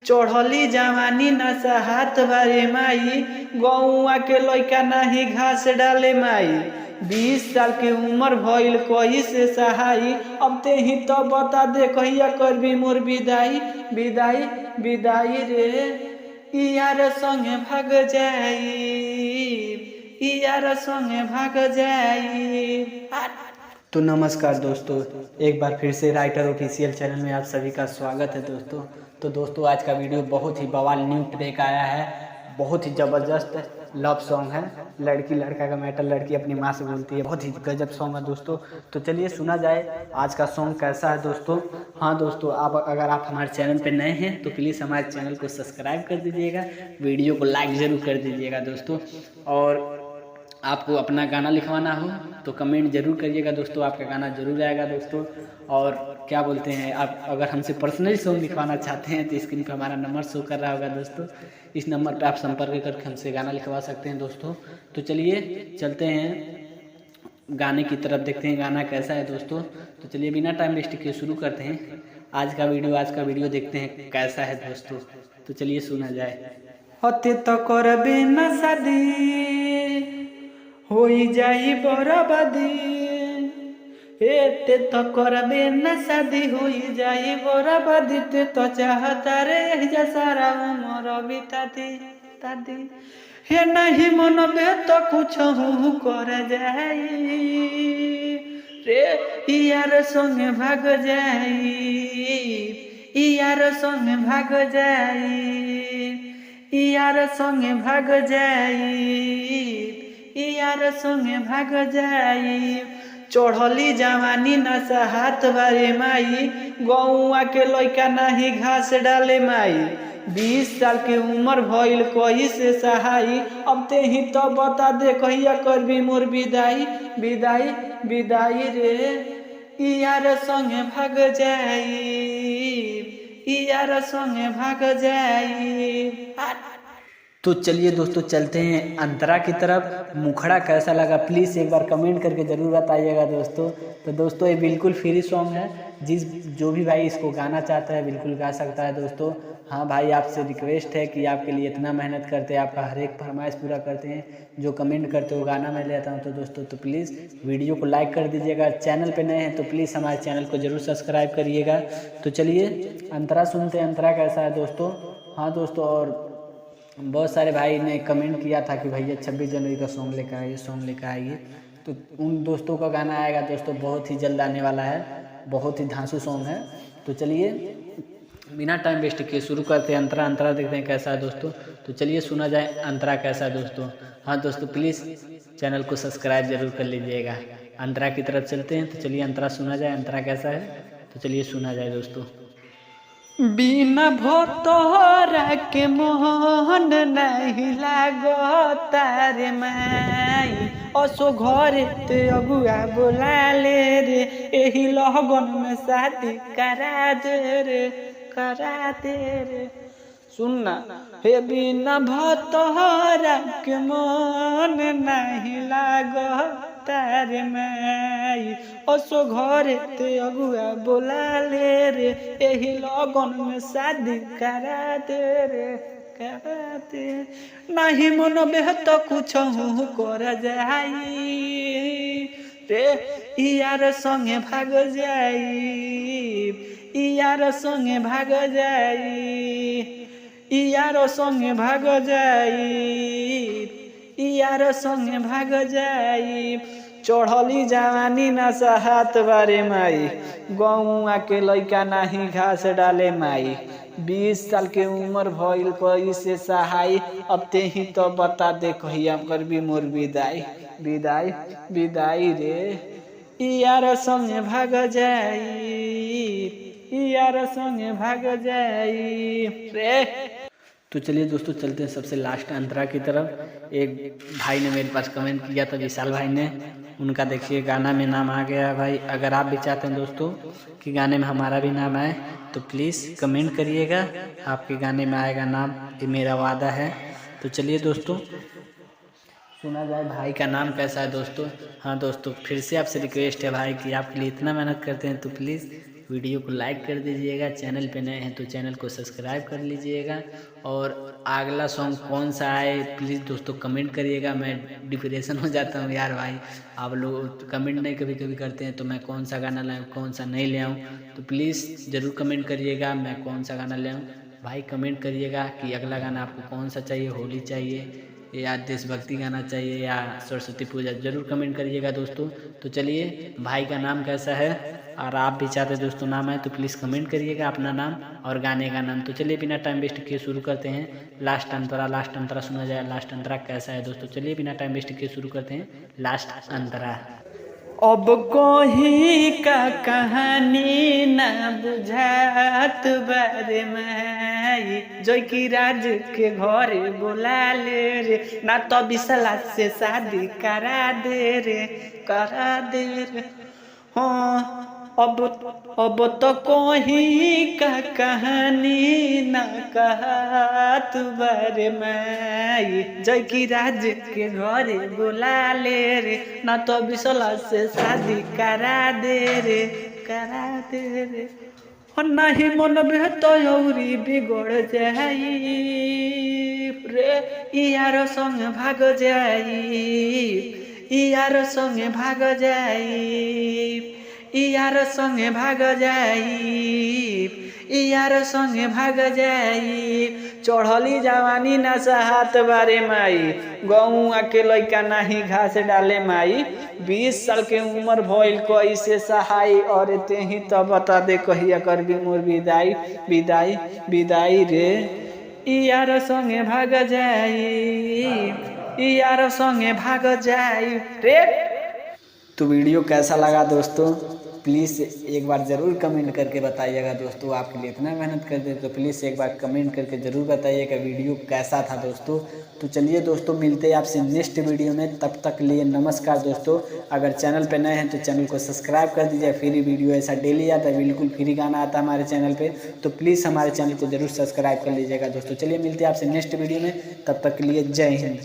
चढ़ली जवानी नशा हाथ बारे माई, गौआ के लइका नाही घास डाले माई। 20 साल के उम्र भइल कही से सहाई, अब ते ही तो बता दे कहिया करबी मोर विदाई। विदाई विदाई रे यार संगे भाग जाई, यार संगे भाग जाई। तो नमस्कार दोस्तों, एक बार फिर से राइटर ऑफिशियल चैनल में आप सभी का स्वागत है दोस्तों। तो दोस्तों आज का वीडियो बहुत ही बवाल न्यू ट्रैक आया है, बहुत ही ज़बरदस्त लव सॉन्ग है। लड़की लड़का का मैटर, लड़की अपनी माँ से बोलती है, बहुत ही गजब सॉन्ग है दोस्तों। तो चलिए सुना जाए आज का सॉन्ग कैसा है दोस्तों। हाँ दोस्तों, अगर आप हमारे चैनल पे नए हैं तो प्लीज़ हमारे चैनल को सब्सक्राइब कर दीजिएगा, वीडियो को लाइक ज़रूर कर दीजिएगा दोस्तों। और आपको अपना गाना लिखवाना हो तो कमेंट जरूर करिएगा दोस्तों, आपका गाना जरूर आएगा दोस्तों। और क्या बोलते हैं, आप अगर हमसे पर्सनली सॉन्ग लिखवाना चाहते हैं तो स्क्रीन पर हमारा नंबर शो कर रहा होगा दोस्तों, इस नंबर पर आप संपर्क करके हमसे गाना लिखवा सकते हैं दोस्तों। तो चलिए चलते हैं गाने की तरफ, देखते हैं गाना कैसा है दोस्तों। तो चलिए बिना टाइम वेस्ट किए शुरू करते हैं आज का वीडियो देखते हैं कैसा है दोस्तों। तो चलिए सुना जाए। होते तो करबे न शादी, होई जाई बराबादी, एते तो करबे न शादी, होई जाई बराबादी। ते तो चाहता रे जा सारा उमर बिताती तादी, हे नहीं मन में तो कुछ हूँ कर जाई रे, यार संगे भाग जाई, यार संगे भाग जाई, यार संगे भाग जाई, यार संगे भाग जाई। चढ़ली जवानी नशा हाथ बारे माई, गौआ के लइका नाही घास डाले माई। 20 साल के उम्र भइल कही से सहाई, अब ते ही तो बता दे कहिया करबी मोर विदाई। विदाई विदाई रे यार संगे भाग जाई, यार संगे भाग जाई। तो चलिए दोस्तों चलते हैं अंतरा की तरफ। मुखड़ा कैसा लगा प्लीज़ एक बार कमेंट करके ज़रूर बताइएगा दोस्तों। तो दोस्तों ये बिल्कुल फ्री सॉन्ग है, जो भी भाई इसको गाना चाहता है बिल्कुल गा सकता है दोस्तों। हाँ भाई, आपसे रिक्वेस्ट है कि आपके लिए इतना मेहनत करते हैं, आपका हर एक फरमाइश पूरा करते हैं, जो कमेंट करते हो गाना मैं लेता हूँ। तो दोस्तों तो प्लीज़ वीडियो को लाइक कर दीजिएगा, चैनल पर नए हैं तो प्लीज़ हमारे चैनल को ज़रूर सब्सक्राइब करिएगा। तो चलिए अंतरा सुनते हैं, अंतरा कैसा है दोस्तों। हाँ दोस्तों, और बहुत सारे भाई ने कमेंट किया था कि भैया 26 जनवरी का सॉन्ग लेकर आइए। तो उन दोस्तों का गाना आएगा दोस्तों, बहुत ही जल्द आने वाला है, बहुत ही धांसू सॉन्ग है। तो चलिए बिना टाइम वेस्ट किए शुरू करते हैं अंतरा देखते हैं कैसा है दोस्तों। तो चलिए सुना जाए अंतरा कैसा है दोस्तों। हाँ दोस्तों प्लीज़ चैनल को सब्सक्राइब जरूर कर लीजिएगा। अंतरा की तरफ चलते हैं, तो चलिए अंतरा सुना जाए, अंतरा कैसा है। तो चलिए सुना जाए दोस्तों। बिना भोतोरा के मोहन नहीं लागता रे माई, असो घरे ते अगुआ बोला ले रे, एही लगन में शादी करा दे रे, करा दे रे। सुनना हे, बिना भोतोरा के मोहन नहीं लागता रे माई, असो घरे ते अगुआ बोला ले रे, एही लगन में शादी करा दे रे, करा दे। नहीं मन में तो कुछ हूँ कर जाई रे, यार संगे भाग जाई, यार संगे भाग जाई, यार संगे भाग जाई, यार संगे भाग जाई। चढ़ली जवानी नशा हाथ बारे माई, गौआ के लइका नाही घास डाले माई। 20 साल के उम्र भइल कही से सहाई, अब ते ही तो बता दे कहिया करबी मोर विदाई। विदाई विदाई रे यार संगे भाग जाई, यार संगे भाग जाई रे। तो चलिए दोस्तों चलते हैं सबसे लास्ट अंतरा की तरफ। एक भाई ने मेरे पास कमेंट किया था, विशाल भाई ने, उनका देखिए गाना में नाम आ गया भाई। अगर आप भी चाहते हैं दोस्तों कि गाने में हमारा भी नाम आए तो प्लीज़ कमेंट करिएगा, आपके गाने में आएगा नाम, ये मेरा वादा है। तो चलिए दोस्तों सुना जाए भाई का नाम कैसा है दोस्तों। हाँ दोस्तों, फिर से आपसे रिक्वेस्ट है भाई कि आपके लिए इतना मेहनत करते हैं तो प्लीज़ वीडियो को लाइक कर दीजिएगा, चैनल पे नए हैं तो चैनल को सब्सक्राइब कर लीजिएगा। और अगला सॉन्ग कौन सा आए प्लीज़ दोस्तों कमेंट करिएगा। मैं डिप्रेशन हो जाता हूँ यार भाई, आप लोग कमेंट नहीं कभी कभी करते हैं तो मैं कौन सा गाना लाऊँ कौन सा नहीं ले आऊँ, तो प्लीज़ ज़रूर कमेंट करिएगा मैं कौन सा गाना ले आऊँ। भाई कमेंट करिएगा कि अगला गाना आपको कौन सा चाहिए, होली चाहिए या देशभक्ति गाना चाहिए या सरस्वती पूजा, जरूर कमेंट करिएगा दोस्तों। तो चलिए भाई का नाम कैसा है और आप भी चाहते दोस्तों नाम है तो प्लीज़ कमेंट करिएगा अपना नाम और गाने का नाम। तो चलिए बिना टाइम वेस्ट किए शुरू करते हैं। लास्ट अंतरा सुना जाए, लास्ट अंतरा कैसा है दोस्तों। चलिए बिना टाइम वेस्ट किए शुरू करते हैं लास्ट अंतरा। अब कोही का कहानी न बुझात बारे में, जो कि राज के घर बुला ले रे, ना तो बिसला से शादी करा दे रे हाँ। अब तो कोही का कहानी न कहत बारे में, जो कि राज के घर बुला ले रे, ना तो बिसला से शादी करा दे रे और नहीं मन में तो औरी बिगड़ जाई रे, यार संग भाग जाई, यार संग भाग जाई, यार संगे भाग जाई, यार संगे भाग जाई। चढ़ली जवानी न चाहत बारे माई, गौआ के लइका नहीं घास डाले माई, 20 साल के उम्र भइल कैसे सहाय, और तेही तो बता दे कहिया करबी मोर विदाई रे, यार संगे भाग जाई, यार संगे भाग जाई रे। तो वीडियो कैसा लगा दोस्तों प्लीज़ एक बार ज़रूर कमेंट करके बताइएगा दोस्तों। आपके लिए इतना मेहनत कर दे तो प्लीज़ एक बार कमेंट करके ज़रूर बताइएगा वीडियो कैसा था दोस्तों। तो चलिए दोस्तों मिलते हैं आपसे नेक्स्ट वीडियो में, तब तक लिए नमस्कार दोस्तों। अगर चैनल पे नए हैं तो चैनल को सब्सक्राइब कर दीजिए, फ्री वीडियो ऐसा डेली आता है, बिल्कुल फ्री गाना आता है हमारे चैनल पर, तो प्लीज़ हमारे चैनल को ज़रूर सब्सक्राइब कर लीजिएगा दोस्तों। चलिए मिलते हैं आपसे नेक्स्ट वीडियो में, तब तक के लिए जय हिंद।